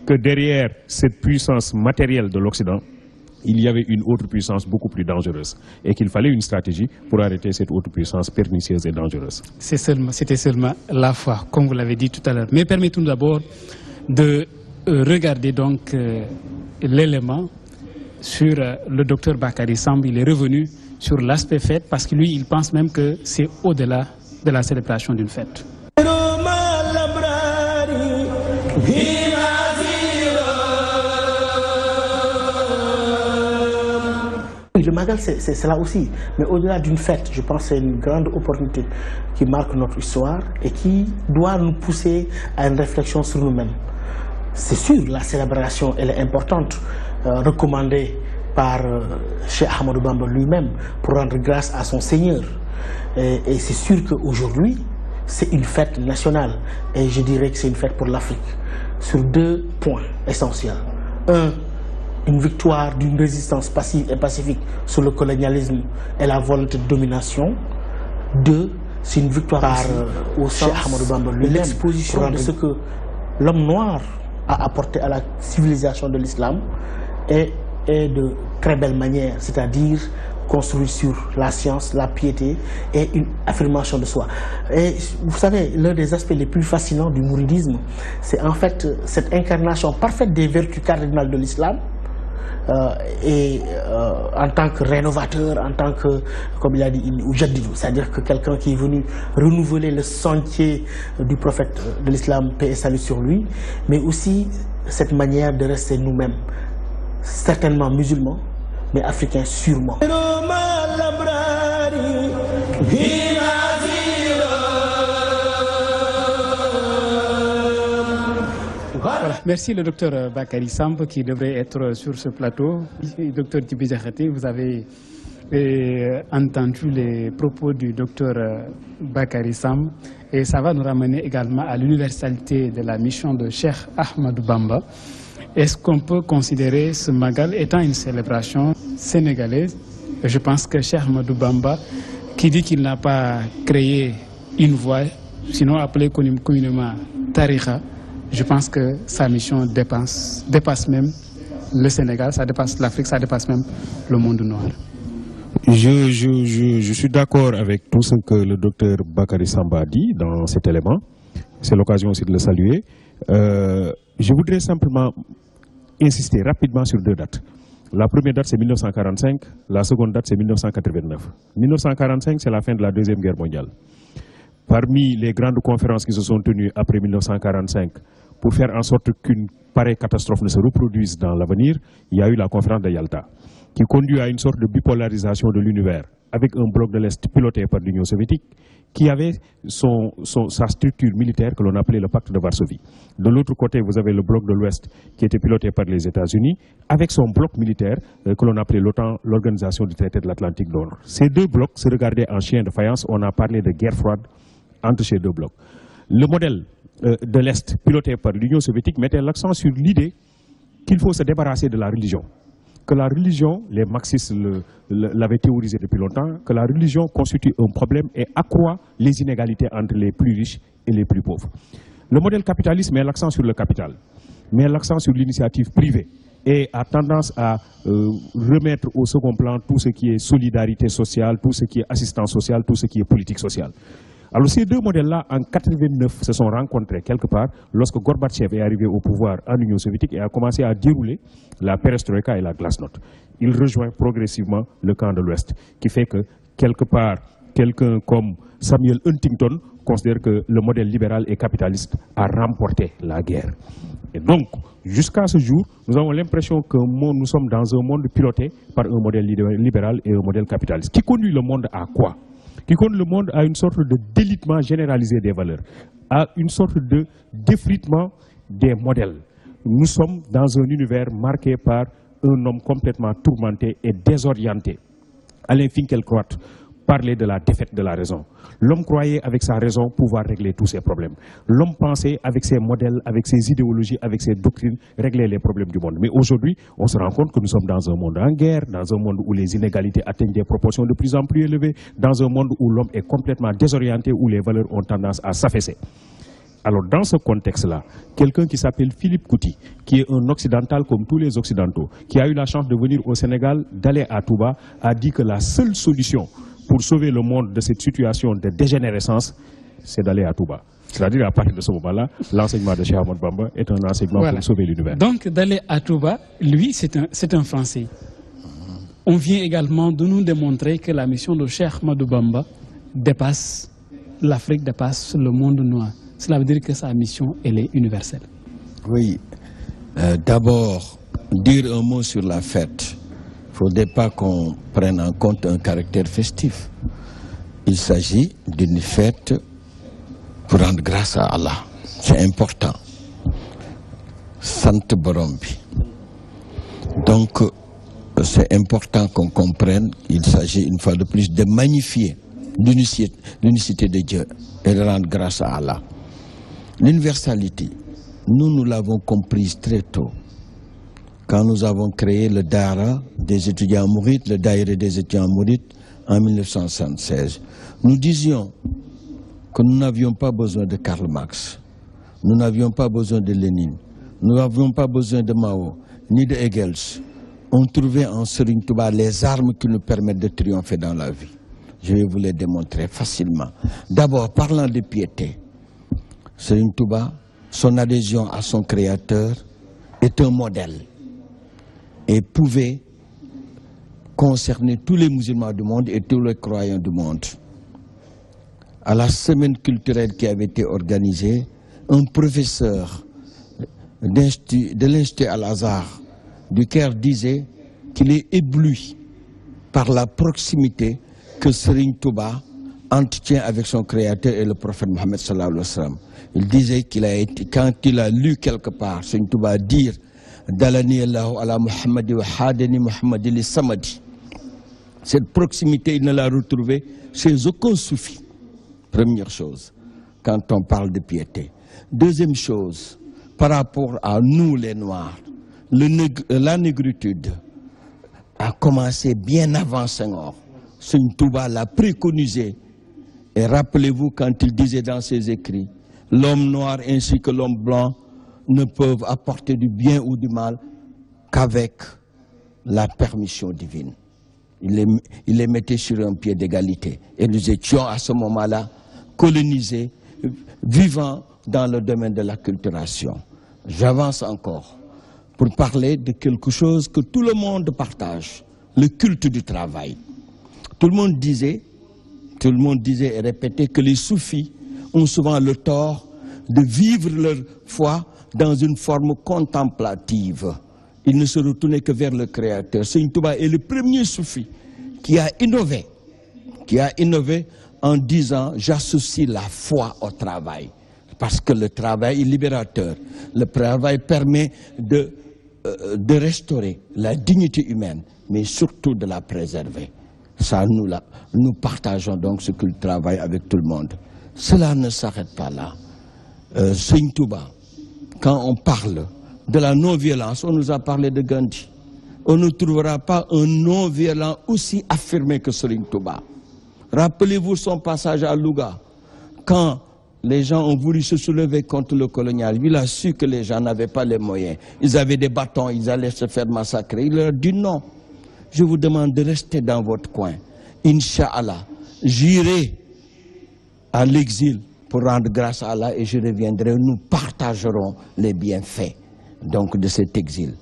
que derrière cette puissance matérielle de l'Occident, il y avait une autre puissance beaucoup plus dangereuse et qu'il fallait une stratégie pour arrêter cette autre puissance pernicieuse et dangereuse. C'était seulement la foi, comme vous l'avez dit tout à l'heure. Mais permettez-nous d'abord de regarder donc l'élément sur le docteur Bakary Samb. Il est revenu sur l'aspect fête parce que lui, il pense même que c'est au-delà de la célébration d'une fête. Le Magal, c'est cela aussi. Mais au-delà d'une fête, je pense que c'est une grande opportunité qui marque notre histoire et qui doit nous pousser à une réflexion sur nous-mêmes. C'est sûr, la célébration, elle est importante, recommandée par Cheikh Ahmadou Bamba lui-même pour rendre grâce à son Seigneur. Et c'est sûr qu'aujourd'hui, c'est une fête nationale. Et je dirais que c'est une fête pour l'Afrique. Sur deux points essentiels. Un, une victoire d'une résistance passive et pacifique sur le colonialisme et la volonté de domination. Deux, c'est une victoire au Cheikh Ahmadou Bamba lui-même, l'exposition de ce que l'homme noir a apporté à la civilisation de l'islam et de très belle manière, c'est-à-dire construit sur la science, la piété et une affirmation de soi. Et vous savez, l'un des aspects les plus fascinants du mouridisme, c'est en fait cette incarnation parfaite des vertus cardinales de l'islam. En tant que rénovateur, en tant que, comme il a dit, c'est-à-dire que quelqu'un qui est venu renouveler le sentier du prophète de l'islam, paix et salut sur lui, mais aussi cette manière de rester nous-mêmes, certainement musulmans, mais africains sûrement. Voilà. Merci le docteur Bakary Samb qui devrait être sur ce plateau. Docteur Djibi Diakhaté, vous avez entendu les propos du docteur Bakary Samb et ça va nous ramener également à l'universalité de la mission de Cheikh Ahmadou Bamba. Est-ce qu'on peut considérer ce Magal étant une célébration sénégalaise? Je pense que Cheikh Ahmadou Bamba, qui dit qu'il n'a pas créé une voie, sinon appelée communément Tariqa, je pense que sa mission dépasse même le Sénégal, ça dépasse l'Afrique, ça dépasse même le monde noir. Je suis d'accord avec tout ce que le docteur Bakary Samb a dit dans cet élément. C'est l'occasion aussi de le saluer. Je voudrais simplement insister rapidement sur deux dates. La première date, c'est 1945. La seconde date, c'est 1989. 1945, c'est la fin de la Deuxième Guerre mondiale. Parmi les grandes conférences qui se sont tenues après 1945, pour faire en sorte qu'une pareille catastrophe ne se reproduise dans l'avenir, il y a eu la conférence de Yalta, qui conduit à une sorte de bipolarisation de l'univers, avec un bloc de l'Est piloté par l'Union soviétique, qui avait sa structure militaire que l'on appelait le pacte de Varsovie. De l'autre côté, vous avez le bloc de l'Ouest qui était piloté par les États-Unis, avec son bloc militaire que l'on appelait l'OTAN, l'Organisation du traité de l'Atlantique Nord. Ces deux blocs se regardaient en chien de faïence. On a parlé de guerre froide entre ces deux blocs. Le modèle de l'Est, piloté par l'Union soviétique, mettait l'accent sur l'idée qu'il faut se débarrasser de la religion. Que la religion, les marxistes l'avaient théorisé depuis longtemps, que la religion constitue un problème et accroît les inégalités entre les plus riches et les plus pauvres. Le modèle capitaliste met l'accent sur le capital, met l'accent sur l'initiative privée et a tendance à remettre au second plan tout ce qui est solidarité sociale, tout ce qui est assistance sociale, tout ce qui est politique sociale. Alors ces deux modèles-là, en 1989, se sont rencontrés quelque part lorsque Gorbatchev est arrivé au pouvoir en Union soviétique et a commencé à dérouler la perestroïka et la glasnost. Il rejoint progressivement le camp de l'Ouest, qui fait que quelque part, quelqu'un comme Samuel Huntington considère que le modèle libéral et capitaliste a remporté la guerre. Et donc, jusqu'à ce jour, nous avons l'impression que nous sommes dans un monde piloté par un modèle libéral et un modèle capitaliste. Qui conduit le monde à quoi? Qui conduit le monde à une sorte de délitement généralisé des valeurs, à une sorte de défritement des modèles. Nous sommes dans un univers marqué par un homme complètement tourmenté et désorienté. Alain Finkielkraut parlait de la défaite de la raison. L'homme croyait avec sa raison pouvoir régler tous ses problèmes. L'homme pensait avec ses modèles, avec ses idéologies, avec ses doctrines, régler les problèmes du monde. Mais aujourd'hui, on se rend compte que nous sommes dans un monde en guerre, dans un monde où les inégalités atteignent des proportions de plus en plus élevées, dans un monde où l'homme est complètement désorienté, où les valeurs ont tendance à s'affaisser. Alors dans ce contexte-là, quelqu'un qui s'appelle Philippe Couti, qui est un occidental comme tous les occidentaux, qui a eu la chance de venir au Sénégal, d'aller à Touba, a dit que la seule solution pour sauver le monde de cette situation de dégénérescence, c'est d'aller à Touba. C'est-à-dire, à partir de ce moment-là, l'enseignement de Cheikh Ahmadou Bamba est un enseignement pour sauver l'univers. Donc, d'aller à Touba, lui, c'est un Français. On vient également de nous démontrer que la mission de Cheikh Ahmadou Bamba dépasse l'Afrique, dépasse le monde noir. Cela veut dire que sa mission, elle est universelle. Oui. D'abord, dire un mot sur la fête. Il ne faudrait pas qu'on prenne en compte un caractère festif. Il s'agit d'une fête pour rendre grâce à Allah. C'est important. Sant Borombi. Donc, c'est important qu'on comprenne qu'il s'agit une fois de plus de magnifier l'unicité de Dieu et de rendre grâce à Allah. L'universalité, nous l'avons comprise très tôt. Quand nous avons créé le Dara des étudiants mourides, le Daïra des étudiants mourides en 1976, nous disions que nous n'avions pas besoin de Karl Marx, nous n'avions pas besoin de Lénine, nous n'avions pas besoin de Mao, ni de Hegels. On trouvait en Serigne Touba les armes qui nous permettent de triompher dans la vie. Je vais vous les démontrer facilement. D'abord, parlant de piété, Serigne Touba, son adhésion à son créateur est un modèle et pouvait concerner tous les musulmans du monde et tous les croyants du monde. À la semaine culturelle qui avait été organisée, un professeur de l'Institut Al-Azhar du Caire disait qu'il est ébloui par la proximité que Serigne Touba entretient avec son créateur et le prophète Mohammed sallallahu alayhi wa sallam. Il disait qu'il a été, quand il a lu quelque part Serigne Touba dire Dalani Allahu ala Muhammadi wa hadani Muhammadi li samadi. Cette proximité, il ne l'a retrouvée chez aucun soufi. Première chose, quand on parle de piété. Deuxième chose, par rapport à nous les Noirs, la négritude a commencé bien avant Senghor. Serigne Touba l'a préconisé. Et rappelez-vous quand il disait dans ses écrits, l'homme noir ainsi que l'homme blanc ne peuvent apporter du bien ou du mal qu'avec la permission divine. Il les mettait sur un pied d'égalité. Et nous étions à ce moment-là colonisés, vivant dans le domaine de la culturation. J'avance encore pour parler de quelque chose que tout le monde partage, le culte du travail. Tout le monde disait et répétait que les soufis ont souvent le tort de vivre leur foi dans une forme contemplative. Ils ne se retournaient que vers le Créateur. Serigne Touba est le premier soufi qui a innové en disant « j'associe la foi au travail ». Parce que le travail est libérateur. Le travail permet de restaurer la dignité humaine, mais surtout de la préserver. Ça, nous partageons donc ce que le travail avec tout le monde. Cela ne s'arrête pas là. Serigne Touba, quand on parle de la non-violence, on nous a parlé de Gandhi. On ne trouvera pas un non-violent aussi affirmé que Serigne Touba. Rappelez-vous son passage à Louga, quand les gens ont voulu se soulever contre le colonialisme. Il a su que les gens n'avaient pas les moyens. Ils avaient des bâtons, ils allaient se faire massacrer. Il leur a dit non. Je vous demande de rester dans votre coin. Inch'Allah, j'irai à l'exil pour rendre grâce à Allah et je reviendrai. Nous partagerons les bienfaits donc de cet exil.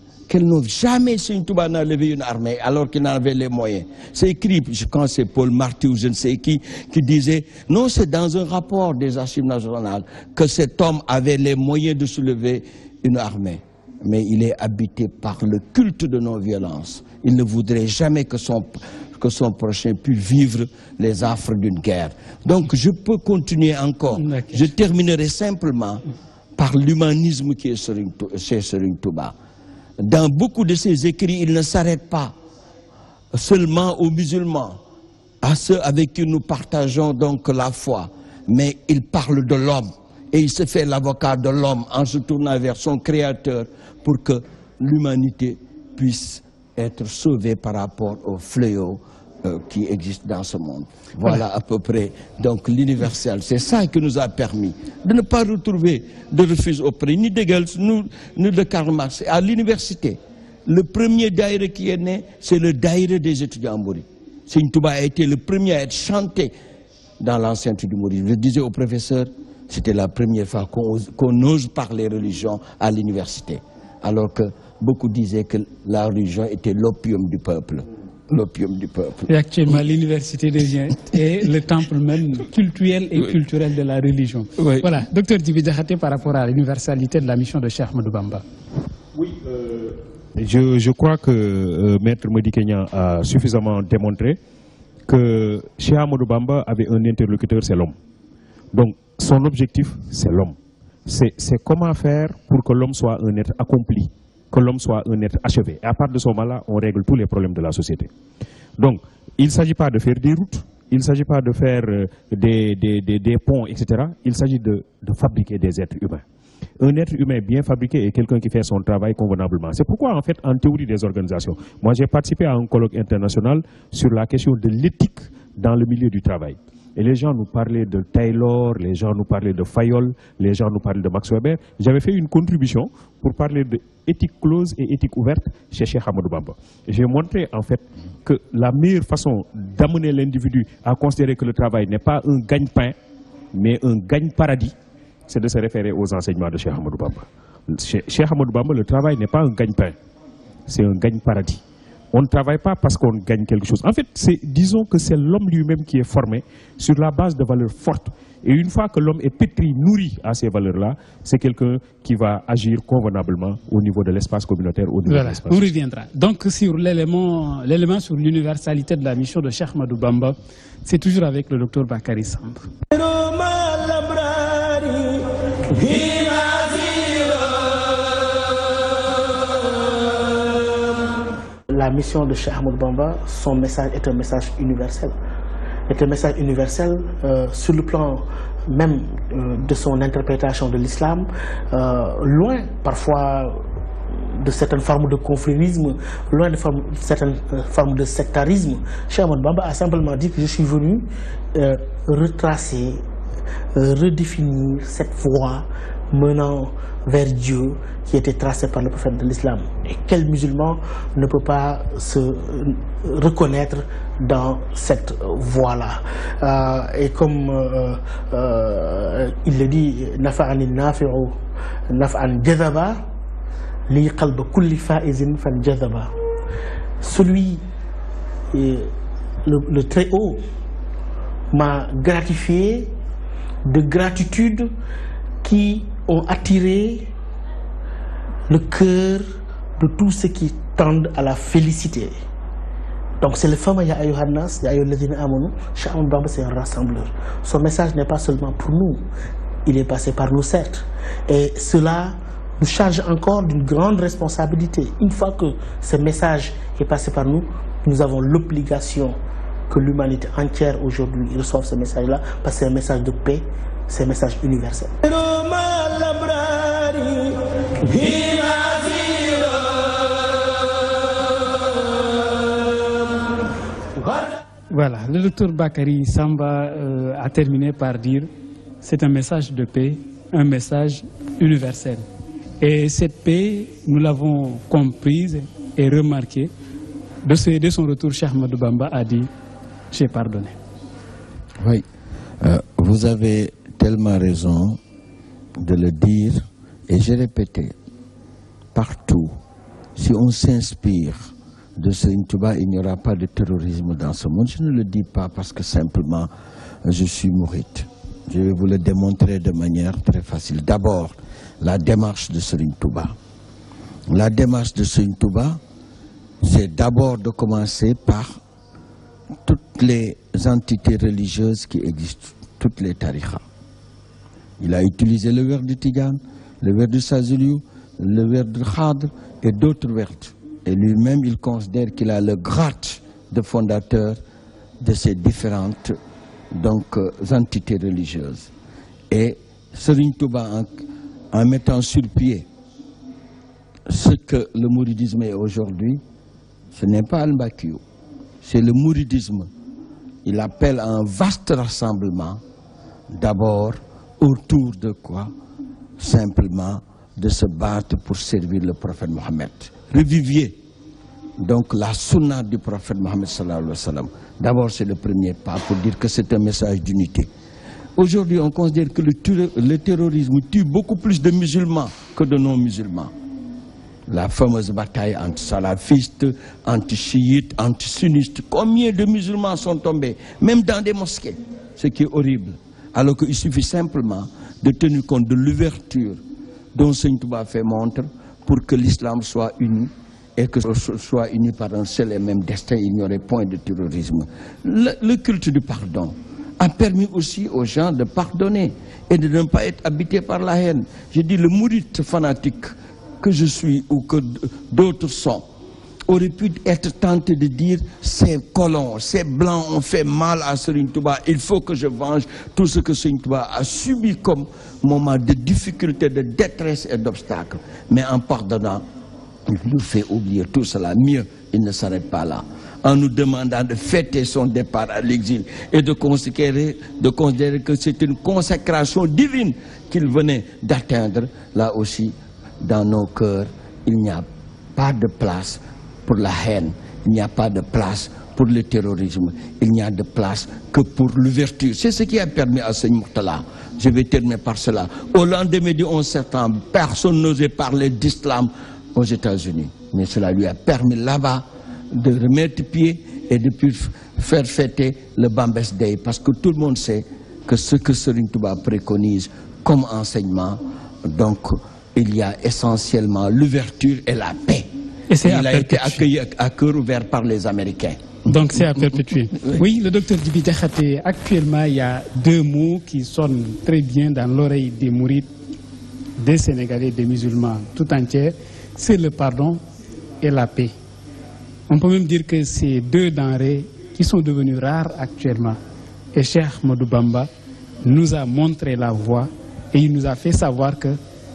Jamais Serigne Touba n'a levé une armée alors qu'il en avait les moyens. C'est écrit, je pense que c'est Paul Marty ou je ne sais qui disait, non, c'est dans un rapport des archives nationales que cet homme avait les moyens de soulever une armée. Mais il est habité par le culte de non-violence. Il ne voudrait jamais que son prochain puisse vivre les affres d'une guerre. Donc je peux continuer encore. Je terminerai simplement par l'humanisme qui est chez Serigne Touba. Dans beaucoup de ses écrits, il ne s'arrête pas seulement aux musulmans, à ceux avec qui nous partageons donc la foi, mais il parle de l'homme et il se fait l'avocat de l'homme en se tournant vers son créateur pour que l'humanité puisse être sauvée par rapport au fléau qui existent dans ce monde. Voilà à peu près. Donc l'universel, c'est ça qui nous a permis de ne pas retrouver de refuge auprès ni d'Hegel, ni de Karl Marx. À l'université, le premier daïra qui est né, c'est le daïra des étudiants mourides. Serigne Touba a été le premier à être chanté dans l'enceinte du mouridisme. Je disais au professeur, c'était la première fois qu'on ose parler religion à l'université. Alors que beaucoup disaient que la religion était l'opium du peuple. L'opium du peuple. Et actuellement, l'université devient le temple même culturel et culturel de la religion. Oui. Voilà, docteur Djiby Diakhaté, par rapport à l'universalité de la mission de Cheikh Ahmadou Bamba. Oui, je crois que Maître Madi Kenya a suffisamment démontré que Cheikh Ahmadou Bamba avait un interlocuteur, c'est l'homme. Donc, son objectif, c'est l'homme. C'est comment faire pour que l'homme soit un être accompli, que l'homme soit un être achevé. Et à partir de ce moment-là, on règle tous les problèmes de la société. Donc, il ne s'agit pas de faire des routes, il ne s'agit pas de faire des ponts, etc. Il s'agit de fabriquer des êtres humains. Un être humain bien fabriqué est quelqu'un qui fait son travail convenablement. C'est pourquoi, en fait, en théorie des organisations, moi j'ai participé à un colloque international sur la question de l'éthique dans le milieu du travail. Et les gens nous parlaient de Taylor, les gens nous parlaient de Fayol, les gens nous parlaient de Max Weber. J'avais fait une contribution pour parler de éthique close et éthique ouverte chez Cheikh Ahmadou Bamba. Et j'ai montré en fait que la meilleure façon d'amener l'individu à considérer que le travail n'est pas un gagne-pain, mais un gagne-paradis, c'est de se référer aux enseignements de Cheikh Ahmadou Bamba. Chez Cheikh Ahmadou Bamba, le travail n'est pas un gagne-pain, c'est un gagne-paradis. On ne travaille pas parce qu'on gagne quelque chose. En fait, disons que c'est l'homme lui-même qui est formé sur la base de valeurs fortes. Et une fois que l'homme est pétri, nourri à ces valeurs-là, c'est quelqu'un qui va agir convenablement au niveau de l'espace communautaire, au niveau de l'espace. On reviendra. Donc, sur l'élément sur l'universalité de la mission de Cheikh Ahmadou Bamba, c'est toujours avec le docteur Bakary Samb. La mission de Cheikh Ahmadou Bamba, son message est un message universel. Est un message universel sur le plan même de son interprétation de l'islam, loin parfois de certaines formes de confrérisme, loin de certaines formes de sectarisme. Cheikh Ahmadou Bamba a simplement dit que je suis venu retracer, redéfinir cette voie menant vers Dieu qui était tracée par le prophète de l'islam. Et quel musulman ne peut pas se reconnaître dans cette voie-là. Et comme il le dit, nafa'ani nafi'u naf'an jadaba li qalba kulli fa'izin fan jadaba. Celui, le très haut, m'a gratifié de gratitude qui ont attiré le cœur de tous ceux qui tendent à la félicité. Donc c'est le fameux Ya Ayyuhan Nas, Ya Ayyuhal Ladhina Amanu. Cheikh Ahmadou Bamba, c'est un rassembleur. Son message n'est pas seulement pour nous, il est passé par nous certes. Et cela nous charge encore d'une grande responsabilité. Une fois que ce message est passé par nous, nous avons l'obligation que l'humanité entière aujourd'hui reçoive ce message-là, parce que c'est un message de paix, c'est un message universel. Voilà, le docteur Bakary Samba a terminé par dire c'est un message de paix, un message universel. Et cette paix, nous l'avons comprise et remarquée. De son retour, Cheikh Ahmadou Bamba a dit « j'ai pardonné ». Oui, vous avez tellement raison de le dire, et j'ai répété, partout, si on s'inspire de Serigne Touba, il n'y aura pas de terrorisme dans ce monde. Je ne le dis pas parce que simplement je suis mouride. Je vais vous le démontrer de manière très facile. D'abord, la démarche de Serigne Touba. La démarche de Serigne Touba, c'est d'abord de commencer par toutes les entités religieuses qui existent, toutes les tariqas. Il a utilisé le werd du Tidjane, le werd du Saziliou, le werd du Khadr et d'autres werds. Et lui-même, il considère qu'il a le grade de fondateur de ces différentes entités religieuses. Et Serigne Touba, en mettant sur pied ce que le mouridisme est aujourd'hui, ce n'est pas Al-Mbakiyou, c'est le mouridisme. Il appelle à un vaste rassemblement, d'abord autour de quoi? Simplement de se battre pour servir le prophète Mohammed. Reviviez donc la sunna du prophète Mohammed sallallahu alayhi wa sallam. D'abord, c'est le premier pas pour dire que c'est un message d'unité. Aujourd'hui, on considère que le terrorisme tue beaucoup plus de musulmans que de non-musulmans. La fameuse bataille entre salafistes, anti-chiites, anti-sunnistes. Combien de musulmans sont tombés, même dans des mosquées, ce qui est horrible. Alors qu'il suffit simplement de tenir compte de l'ouverture dont Seigneur Touba fait montre pour que l'islam soit uni et que ce soit uni par un seul et même destin. Il n'y aurait point de terrorisme. Le culte du pardon a permis aussi aux gens de pardonner et de ne pas être habités par la haine. Je dis le mouride fanatique que je suis ou que d'autres sont, aurait pu être tenté de dire ces colons, ces blancs ont fait mal à Serigne Touba, il faut que je venge tout ce que Serigne Touba a subi comme moment de difficulté, de détresse et d'obstacle. Mais en pardonnant, il nous fait oublier tout cela. Mieux, il ne s'arrête pas là. En nous demandant de fêter son départ à l'exil et de considérer que c'est une consécration divine qu'il venait d'atteindre, là aussi, dans nos cœurs, il n'y a pas de place pour la haine, il n'y a pas de place pour le terrorisme, il n'y a de place que pour l'ouverture. C'est ce qui a permis à Seigneur Mourtala. Je vais terminer par cela. Au lendemain du 11 septembre, personne n'osait parler d'islam aux États-Unis. Mais cela lui a permis là-bas de remettre pied et de faire fêter le Bambes Day. Parce que tout le monde sait que ce que Serigne Touba préconise comme enseignement, donc il y a essentiellement l'ouverture et la paix. Et il a été accueilli à cœur ouvert par les Américains. Donc c'est à perpétuer. Oui, le docteur Djibi Diakhaté, actuellement il y a deux mots qui sonnent très bien dans l'oreille des mourides, des Sénégalais, des musulmans tout entiers, c'est le pardon et la paix. On peut même dire que c'est deux denrées qui sont devenues rares actuellement. Et Cheikh Ahmadou Bamba nous a montré la voie et il nous a fait savoir que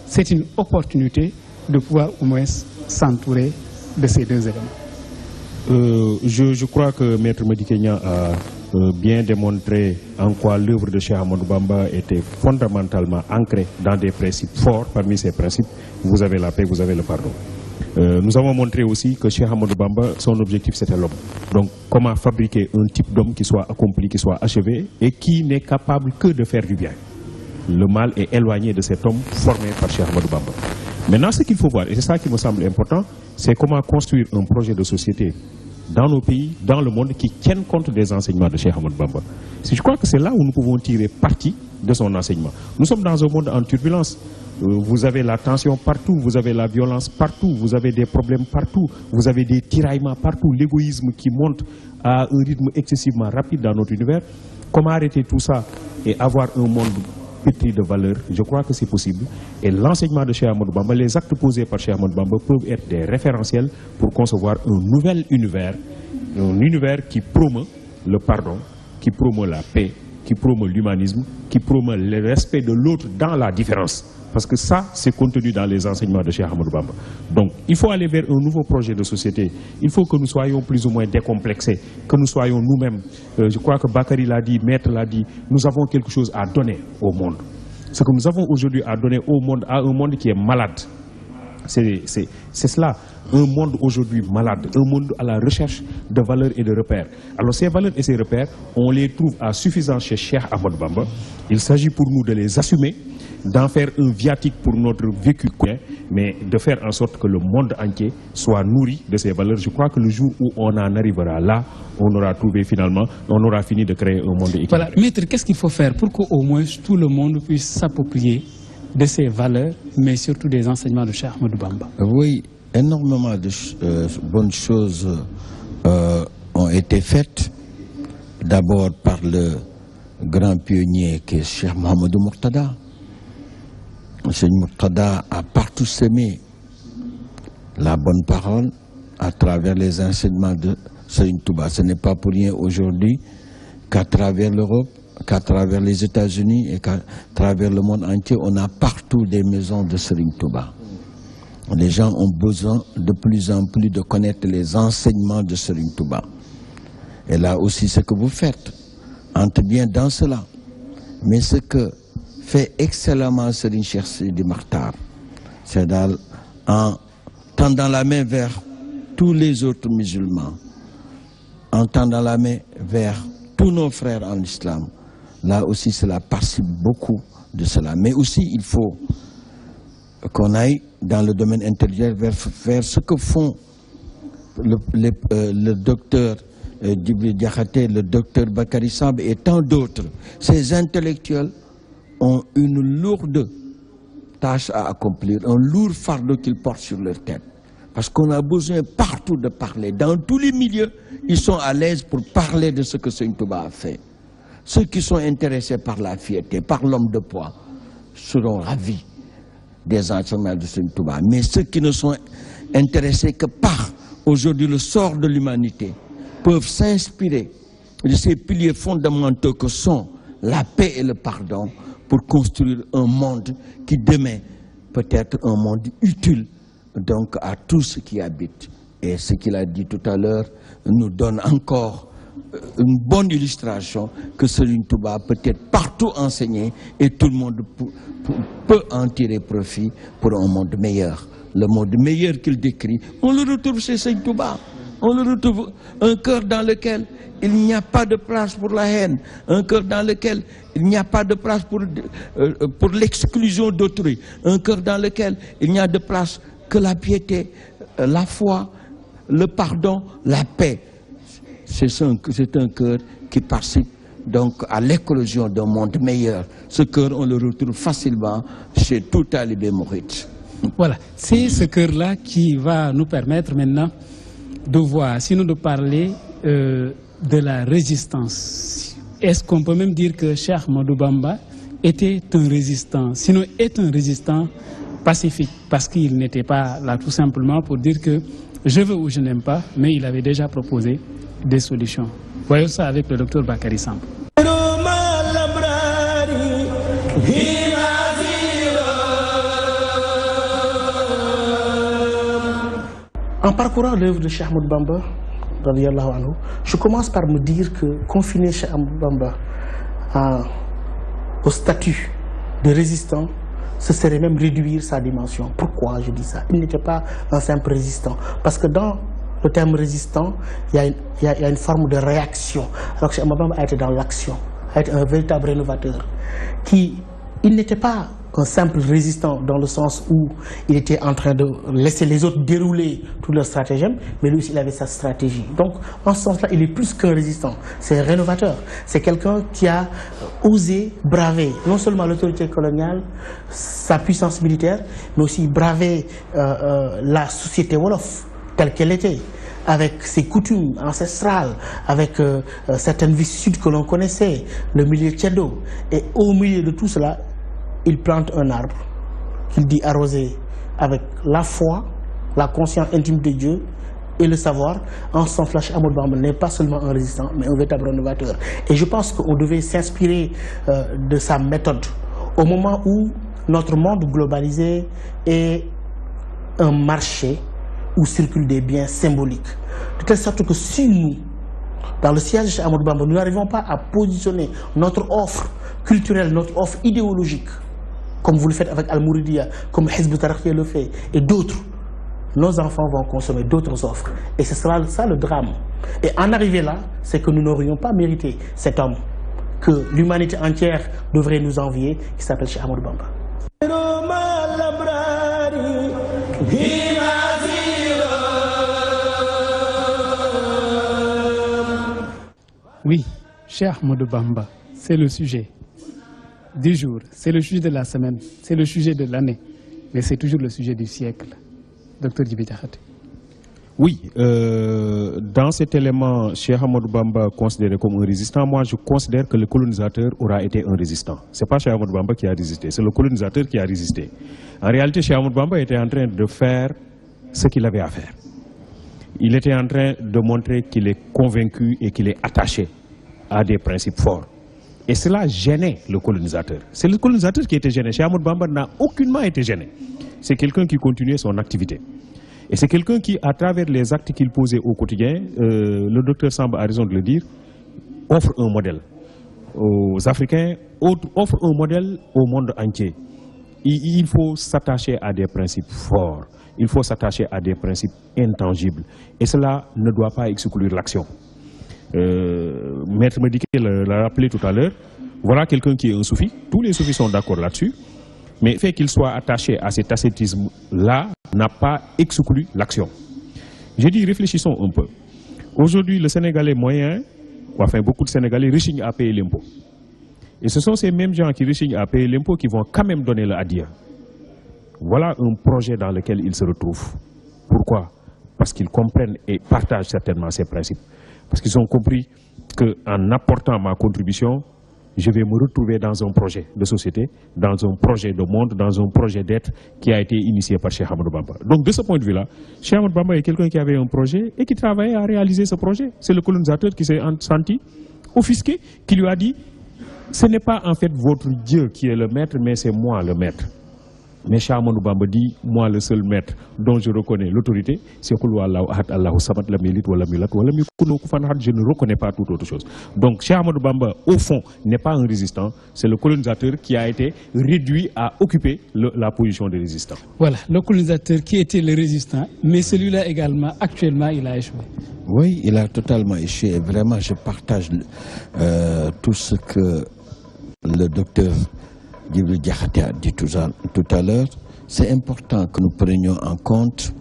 c'est une opportunité de pouvoir au moins s'entourer de ces deux éléments. Je crois que Maître Madické Niang a bien démontré en quoi l'œuvre de Cheikh Ahmadou Bamba était fondamentalement ancrée dans des principes forts. Parmi ces principes, vous avez la paix, vous avez le pardon. Nous avons montré aussi que Cheikh Ahmadou Bamba, son objectif c'était l'homme. Donc comment fabriquer un type d'homme qui soit accompli, qui soit achevé et qui n'est capable que de faire du bien. Le mal est éloigné de cet homme formé par Cheikh Ahmadou Bamba. Maintenant, ce qu'il faut voir, et c'est ça qui me semble important, c'est comment construire un projet de société dans nos pays, dans le monde, qui tienne compte des enseignements de Cheikh Ahmadou Bamba. Je crois que c'est là où nous pouvons tirer parti de son enseignement. Nous sommes dans un monde en turbulence. Vous avez la tension partout, vous avez la violence partout, vous avez des problèmes partout, vous avez des tiraillements partout, l'égoïsme qui monte à un rythme excessivement rapide dans notre univers. Comment arrêter tout ça et avoir un monde pétri de valeurs? Je crois que c'est possible. Et l'enseignement de Cheikh Ahmadou Bamba, les actes posés par Cheikh Ahmadou Bamba peuvent être des référentiels pour concevoir un nouvel univers. Un univers qui promeut le pardon, qui promeut la paix, qui promeut l'humanisme, qui promeut le respect de l'autre dans la différence. Parce que ça, c'est contenu dans les enseignements de Cheikh Ahmadou Bamba. Donc, il faut aller vers un nouveau projet de société. Il faut que nous soyons plus ou moins décomplexés, que nous soyons nous-mêmes. Je crois que Bakary l'a dit, Maître l'a dit, nous avons quelque chose à donner au monde. Ce que nous avons aujourd'hui à donner au monde, à un monde qui est malade. C'est cela, un monde aujourd'hui malade, un monde à la recherche de valeurs et de repères. Alors ces valeurs et ces repères, on les trouve à suffisance chez Cheikh Ahmadou Bamba. Il s'agit pour nous de les assumer, d'en faire un viatique pour notre vécu, mais de faire en sorte que le monde entier soit nourri de ces valeurs. Je crois que le jour où on en arrivera là, on aura trouvé finalement, on aura fini de créer un monde équilibré. Voilà, Maître, qu'est-ce qu'il faut faire pour qu'au moins tout le monde puisse s'approprier de ces valeurs, mais surtout des enseignements de Cheikh Ahmadou Bamba? Oui, énormément de bonnes choses ont été faites. D'abord par le grand pionnier qui est Cheikh Mohamedou Mourtada. Cheikh Mourtada a partout semé la bonne parole à travers les enseignements de Serigne Touba. Ce n'est pas pour rien aujourd'hui qu'à travers l'Europe, qu'à travers les États-Unis et qu'à travers le monde entier, on a partout des maisons de Serigne Touba. Les gens ont besoin de plus en plus de connaître les enseignements de Serigne Touba. Et là aussi, ce que vous faites entre bien dans cela. Mais ce que fait excellemment Serigne Cheikh Sidi Makhtar, c'est en tendant la main vers tous les autres musulmans, en tendant la main vers tous nos frères en islam. Là aussi, cela participe beaucoup de cela. Mais aussi, il faut qu'on aille dans le domaine intérieur vers ce que font le docteur Djibril Diakhaté, le docteur Bakary Samb et tant d'autres. Ces intellectuels ont une lourde tâche à accomplir, un lourd fardeau qu'ils portent sur leur tête. Parce qu'on a besoin partout de parler. Dans tous les milieux, ils sont à l'aise pour parler de ce que Serigne Touba a fait. Ceux qui sont intéressés par la fierté, par l'homme de poids, seront ravis des enseignements de Serigne Touba. Mais ceux qui ne sont intéressés que par aujourd'hui le sort de l'humanité peuvent s'inspirer de ces piliers fondamentaux que sont la paix et le pardon pour construire un monde qui demain peut être un monde utile donc à tous ceux qui habitent. Et ce qu'il a dit tout à l'heure nous donne encore une bonne illustration que Serigne Touba peut être partout enseigné et tout le monde peut en tirer profit pour un monde meilleur. Le monde meilleur qu'il décrit, on le retrouve chez Serigne Touba. On le retrouve, un cœur dans lequel il n'y a pas de place pour la haine, un cœur dans lequel il n'y a pas de place pour l'exclusion d'autrui, un cœur dans lequel il n'y a de place que la piété, la foi, le pardon, la paix. C'est un cœur qui participe donc à l'éclosion d'un monde meilleur. Ce cœur, on le retrouve facilement chez tout talibé mouride. Voilà, c'est ce cœur-là qui va nous permettre maintenant de voir, sinon de parler de la résistance. Est-ce qu'on peut même dire que Cheikh Ahmadou Bamba était un résistant, sinon est un résistant pacifique, parce qu'il n'était pas là tout simplement pour dire que je veux ou je n'aime pas, mais il avait déjà proposé des solutions. Voyons ça avec le docteur Bakary Samb. En parcourant l'œuvre de Cheikh Ahmadou Bamba, radiyallahu anhu, je commence par me dire que confiner Cheikh Ahmadou Bamba au statut de résistant, ce serait même réduire sa dimension. Pourquoi je dis ça? Il n'était pas un simple résistant. Parce que dans le terme résistant, il y a une forme de réaction. Alors que Cheikh Ahmadou Bamba a été dans l'action, a été un véritable rénovateur. Il n'était pas un simple résistant dans le sens où il était en train de laisser les autres dérouler tout leur stratagème, mais lui aussi il avait sa stratégie. Donc en ce sens-là, il est plus qu'un résistant, c'est un rénovateur. C'est quelqu'un qui a osé braver non seulement l'autorité coloniale, sa puissance militaire, mais aussi braver la société Wolof telle qu'elle était, avec ses coutumes ancestrales, avec certaines vicissitudes que l'on connaissait, le milieu tchédo. Et au milieu de tout cela, il plante un arbre qu'il dit arroser avec la foi, la conscience intime de Dieu et le savoir. En ce sens, Cheikh Ahmadou Bamba n'est pas seulement un résistant, mais un véritable rénovateur. Et je pense qu'on devait s'inspirer de sa méthode au moment où notre monde globalisé est un marché où circulent des biens symboliques. De telle sorte que si nous, dans le siège de Cheikh Ahmadou Bamba, nous n'arrivons pas à positionner notre offre culturelle, notre offre idéologique, comme vous le faites avec Al-Mouridiya, comme Hizb ut-Tarqiyyah le fait, et d'autres, nos enfants vont consommer d'autres offres. Et ce sera ça le drame. Et en arriver là, c'est que nous n'aurions pas mérité cet homme que l'humanité entière devrait nous envier, qui s'appelle Cheikh Ahmadou Bamba. Oui, Cheikh Ahmadou Bamba, c'est le sujet du jour, c'est le sujet de la semaine, c'est le sujet de l'année, mais c'est toujours le sujet du siècle. Docteur Djibril Diakhaté. Oui, dans cet élément, Cheikh Ahmadou Bamba considéré comme un résistant, moi je considère que le colonisateur aura été un résistant. Ce n'est pas Cheikh Ahmadou Bamba qui a résisté, c'est le colonisateur qui a résisté. En réalité, Cheikh Ahmadou Bamba était en train de faire ce qu'il avait à faire. Il était en train de montrer qu'il est convaincu et qu'il est attaché à des principes forts. Et cela gênait le colonisateur. C'est le colonisateur qui était gêné. Cheikh Ahmadou Bamba n'a aucunement été gêné. C'est quelqu'un qui continuait son activité. Et c'est quelqu'un qui, à travers les actes qu'il posait au quotidien, le docteur Samba a raison de le dire, offre un modèle aux Africains, offre un modèle au monde entier. Il faut s'attacher à des principes forts, il faut s'attacher à des principes intangibles. Et cela ne doit pas exclure l'action. Maître Madické l'a rappelé tout à l'heure, voilà quelqu'un qui est un soufi, tous les soufis sont d'accord là-dessus, mais le fait qu'il soit attaché à cet ascétisme-là n'a pas exclu l'action. J'ai dit, réfléchissons un peu. Aujourd'hui, le Sénégalais moyen, enfin beaucoup de Sénégalais rechignent à payer l'impôt. Et ce sont ces mêmes gens qui rechignent à payer l'impôt qui vont quand même donner le hadia. Voilà un projet dans lequel ils se retrouvent. Pourquoi? Parce qu'ils comprennent et partagent certainement ces principes. Parce qu'ils ont compris qu'en apportant ma contribution, je vais me retrouver dans un projet de société, dans un projet de monde, dans un projet d'être qui a été initié par Cheikh Ahmadou Bamba. Donc de ce point de vue-là, Cheikh Ahmadou Bamba est quelqu'un qui avait un projet et qui travaillait à réaliser ce projet. C'est le colonisateur qui s'est senti offusqué, qui lui a dit « Ce n'est pas en fait votre Dieu qui est le maître, mais c'est moi le maître ». Mais Cheikh Ahmadou Bamba dit, moi le seul maître dont je reconnais l'autorité, c'est Qul huwallahu ahad, Allahu samad, lam yalid wa lam yulad wa lam yakun lahu kufuwan ahad. Je ne reconnais pas toute autre chose. Donc Cheikh Ahmadou Bamba, au fond, n'est pas un résistant, c'est le colonisateur qui a été réduit à occuper la position de résistant. Voilà, le colonisateur qui était le résistant, mais celui-là également, actuellement, il a échoué. Oui, il a totalement échoué. Et vraiment, je partage tout ce que le docteur Djibril Diakhaté a dit tout à l'heure. C'est important que nous prenions en compte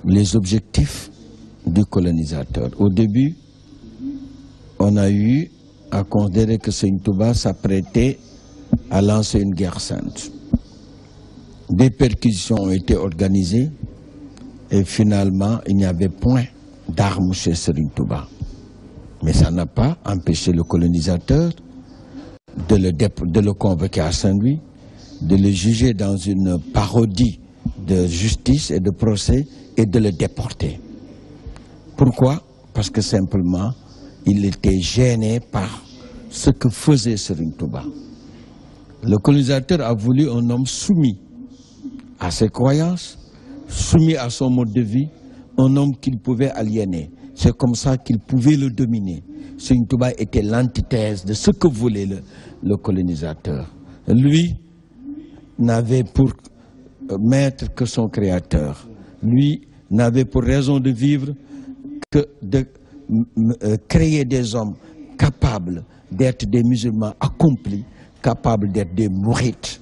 les objectifs du colonisateur. Au début, on a eu à considérer que Serigne Touba s'apprêtait à lancer une guerre sainte. Des perquisitions ont été organisées et finalement, il n'y avait point d'armes chez Serigne Touba. Mais ça n'a pas empêché le colonisateur de le convoquer à Saint-Louis, de le juger dans une parodie de justice et de procès et de le déporter. Pourquoi? Parce que simplement, il était gêné par ce que faisait Serigne Touba. Le colonisateur a voulu un homme soumis à ses croyances, soumis à son mode de vie, un homme qu'il pouvait aliéner. C'est comme ça qu'il pouvait le dominer. Serigne Touba était l'antithèse de ce que voulait le colonisateur. Lui n'avait pour maître que son créateur. Lui n'avait pour raison de vivre que de créer des hommes capables d'être des musulmans accomplis, capables d'être des mourites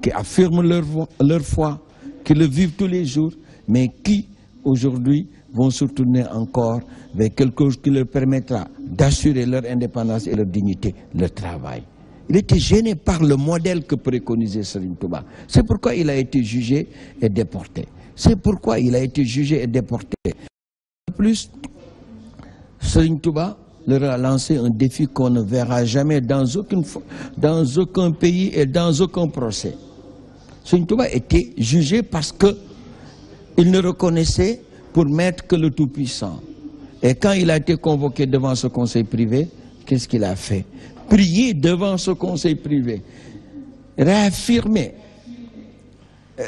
qui affirment leur foi, qui le vivent tous les jours, mais qui aujourd'hui vont se tourner encore vers quelque chose qui leur permettra d'assurer leur indépendance et leur dignité, leur travail. Il était gêné par le modèle que préconisait Serigne Touba. C'est pourquoi il a été jugé et déporté. C'est pourquoi il a été jugé et déporté. En plus, Serigne Touba leur a lancé un défi qu'on ne verra jamais dans aucun pays et dans aucun procès. Serigne Touba était jugé parce qu'il ne reconnaissait pour maître que le Tout-Puissant. Et quand il a été convoqué devant ce conseil privé, qu'est-ce qu'il a fait? Prier devant ce conseil privé,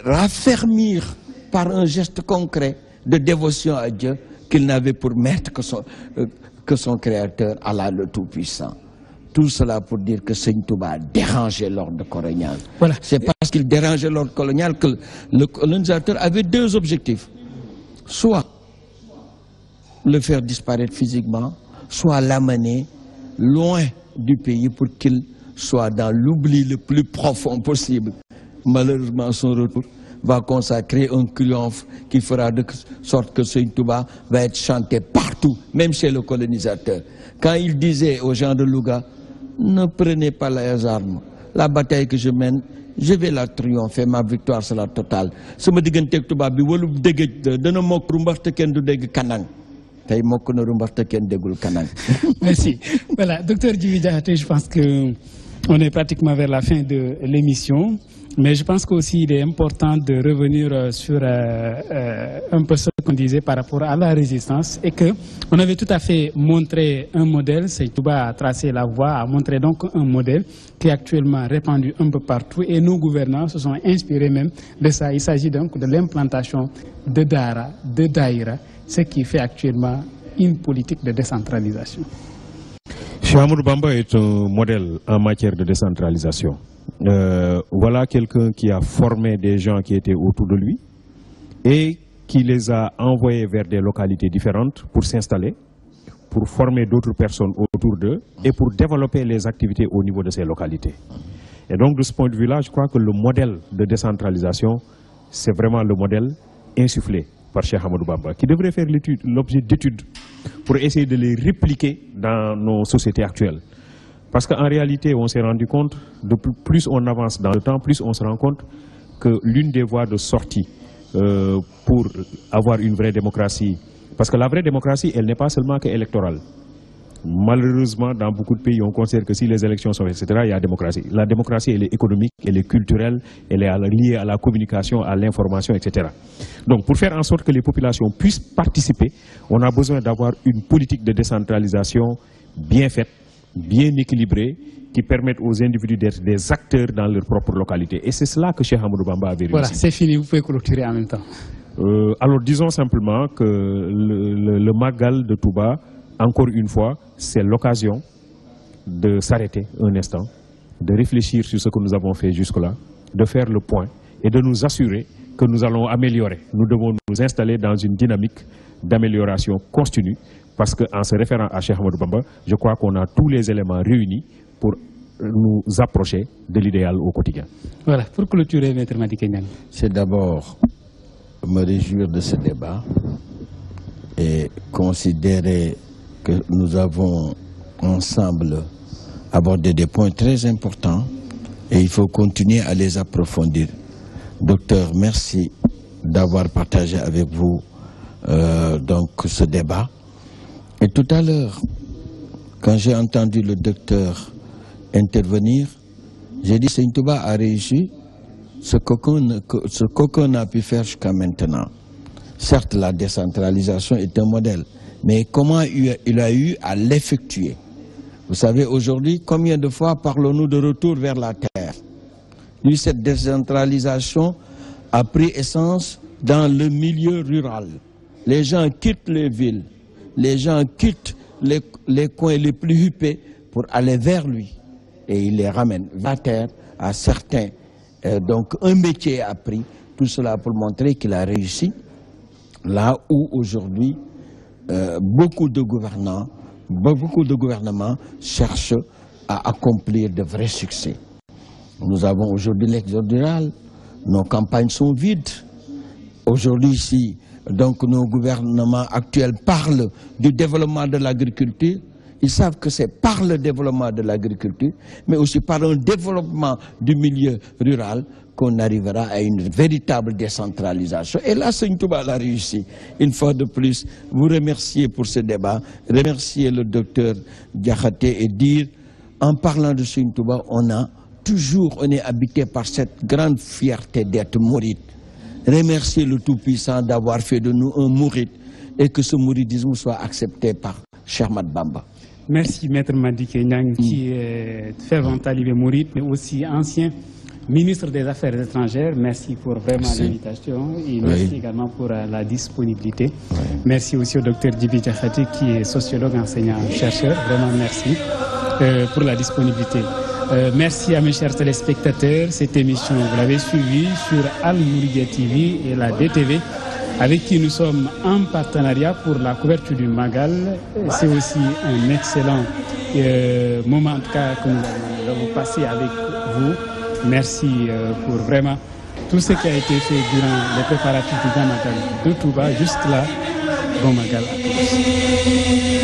raffermir par un geste concret de dévotion à Dieu qu'il n'avait pour maître que son créateur, Allah le Tout-Puissant. Tout cela pour dire que Serigne Touba a dérangé l'ordre colonial. Voilà. C'est parce qu'il dérangeait l'ordre colonial que le colonisateur avait deux objectifs. Soit le faire disparaître physiquement, soit l'amener loin du pays pour qu'il soit dans l'oubli le plus profond possible. Malheureusement, son retour va consacrer un triomphe qui fera de sorte que Serigne Touba va être chanté partout, même chez le colonisateur. Quand il disait aux gens de Louga, ne prenez pas les armes, la bataille que je mène, je vais la triompher, ma victoire sera totale. Sama digganteeg tubaab bi walu dëgëj dana mokk rumbax te kenn du dégg kanang. Tey mokk na rumbax te kenn déggul kanang. Merci. Voilà, docteur Djibril Diakhaté, je pense qu'on est pratiquement vers la fin de l'émission. Mais je pense qu'aussi il est important de revenir sur un peu ce qu'on disait par rapport à la résistance et qu'on avait tout à fait montré un modèle, Seydi Touba a tracé la voie, a montré donc un modèle qui est actuellement répandu un peu partout et nos gouvernants se sont inspirés même de ça. Il s'agit donc de l'implantation de Dara, de Daïra, ce qui fait actuellement une politique de décentralisation. Cheikh Ahmadou Bamba est un modèle en matière de décentralisation. Voilà quelqu'un qui a formé des gens qui étaient autour de lui et qui les a envoyés vers des localités différentes pour s'installer, pour former d'autres personnes autour d'eux et pour développer les activités au niveau de ces localités. Et donc de ce point de vue-là, je crois que le modèle de décentralisation, c'est vraiment le modèle insufflé par Cheikh Ahmadou Bamba, qui devrait faire l'objet d'études pour essayer de les répliquer dans nos sociétés actuelles. Parce qu'en réalité, on s'est rendu compte, de plus on avance dans le temps, plus on se rend compte que l'une des voies de sortie pour avoir une vraie démocratie, parce que la vraie démocratie, elle n'est pas seulement qu'électorale. Malheureusement, dans beaucoup de pays, on considère que si les élections sont, etc., il y a démocratie. La démocratie, elle est économique, elle est culturelle, elle est liée à la communication, à l'information, etc. Donc, pour faire en sorte que les populations puissent participer, on a besoin d'avoir une politique de décentralisation bien faite, bien équilibrée, qui permette aux individus d'être des acteurs dans leur propre localité. Et c'est cela que Cheikh Ahmadou Bamba avait réussi. Voilà, c'est fini, vous pouvez clôturer en même temps. Alors, disons simplement que le Magal de Touba, encore une fois, c'est l'occasion de s'arrêter un instant, de réfléchir sur ce que nous avons fait jusque-là, de faire le point et de nous assurer que nous allons améliorer. Nous devons nous installer dans une dynamique d'amélioration continue parce qu'en se référant à Cheikh Ahmadou Bamba, je crois qu'on a tous les éléments réunis pour nous approcher de l'idéal au quotidien. Voilà, pour clôturer, Maître Madické Niang. C'est d'abord me réjouir de ce débat et considérer que nous avons ensemble abordé des points très importants et il faut continuer à les approfondir. Docteur, merci d'avoir partagé avec vous donc ce débat. Et tout à l'heure, quand j'ai entendu le docteur intervenir, j'ai dit Seydi Touba a réussi ce qu'aucun n'a pu faire jusqu'à maintenant. Certes, la décentralisation est un modèle, mais comment il a eu à l'effectuer? Vous savez, aujourd'hui, combien de fois parlons-nous de retour vers la terre? Lui, cette décentralisation a pris essence dans le milieu rural. Les gens quittent les villes, les gens quittent les coins les plus huppés pour aller vers lui. Et il les ramène vers la terre à certains. Donc un métier a pris, tout cela pour montrer qu'il a réussi. Là où aujourd'hui, beaucoup de gouvernements cherchent à accomplir de vrais succès. Nous avons aujourd'hui l'exode rural, nos campagnes sont vides. Aujourd'hui ici, donc nos gouvernements actuels parlent du développement de l'agriculture. Ils savent que c'est par le développement de l'agriculture, mais aussi par un développement du milieu rural qu'on arrivera à une véritable décentralisation. Et là, Seydi Touba l'a réussi. Une fois de plus, vous remercier pour ce débat, remercier le docteur Diakhaté et dire, en parlant de Seydi Touba, on est habité par cette grande fierté d'être mouride. Remercier le Tout-Puissant d'avoir fait de nous un mouride et que ce mouridisme soit accepté par Cheikh Ahmadou Bamba. Merci Maître Madické Niang qui est fervent talibé mouride, mais aussi ancien ministre des Affaires étrangères. Merci pour vraiment l'invitation et merci également pour la disponibilité. Merci aussi au docteur Djibi Diakhaté qui est sociologue, enseignant, chercheur. Vraiment merci pour la disponibilité. Merci à mes chers téléspectateurs. Cette émission, vous l'avez suivie sur Al Mouridia TV et la DTV, avec qui nous sommes en partenariat pour la couverture du Magal. C'est aussi un excellent moment en tout cas que nous avons passé avec vous. Merci pour vraiment tout ce qui a été fait durant les préparatifs du Grand Magal de Touba. Juste là, bon Magal à tous.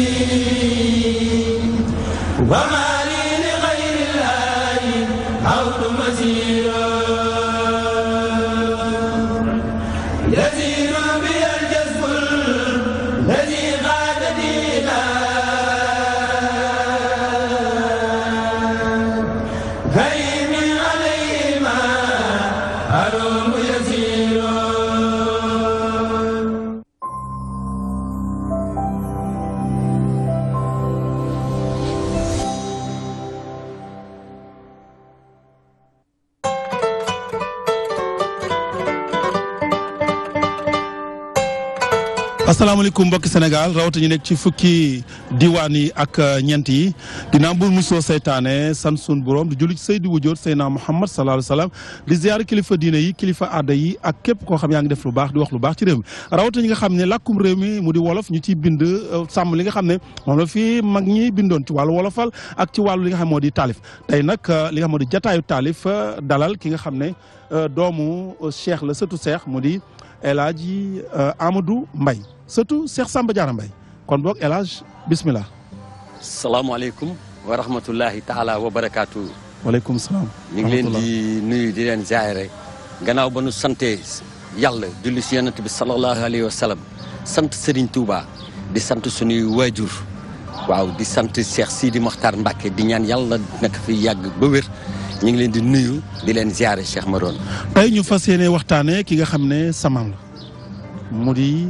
asalaamaaleykum mbokki Sénégal rawata ñu nekk ci fukki diwaan yi ak ñeent yi ginnaaw bu musoo seytaane san sun borom di julli ci Seydi Wujood Seydina Muhammad sallallahu alayhi wa sallam di ziyaar kilifa diine yi kilifa aada yi ak képp koo xam yaa ngi def lu baax di wax lu baax ci réew mi rawata ñi nga xam ne làkkum réew mi mu di wolof ñu ciy bind sàmm li nga xam ne moom la fii mag ñi bindoon ci wàllu wolofal ak ci wàllu li nga xam moo di taalif tey nag li nga xam moo di jataayu taalif dalal ki nga xam ne doomu Cheikh la sëtu Cheikh mu di El Hadji Amadou Mbaye surtout Cheikh Samba Diarra Mbaye kon boog El Hadj bismillah. salaamaaleykum wa rahmatullahi taala wa barakaatu. waaleykum salaam. ñu ngi leen di nuyu di leen jaare gannaaw ba nu sante yàlla julli si yonent bi sallallahu alayhi wa sallam sant Serigne Touba di sant suñuy waajur waaw di sant Cheikh Sidi Mokhtar Mbacke di ñaan yàlla nekk fi yàgg ba wér ñu ngi leen di nuyu di leen jaare Cheikh Maroon. tey ñu fas yéene waxtaanee ki nga xam ne samaam la mu di.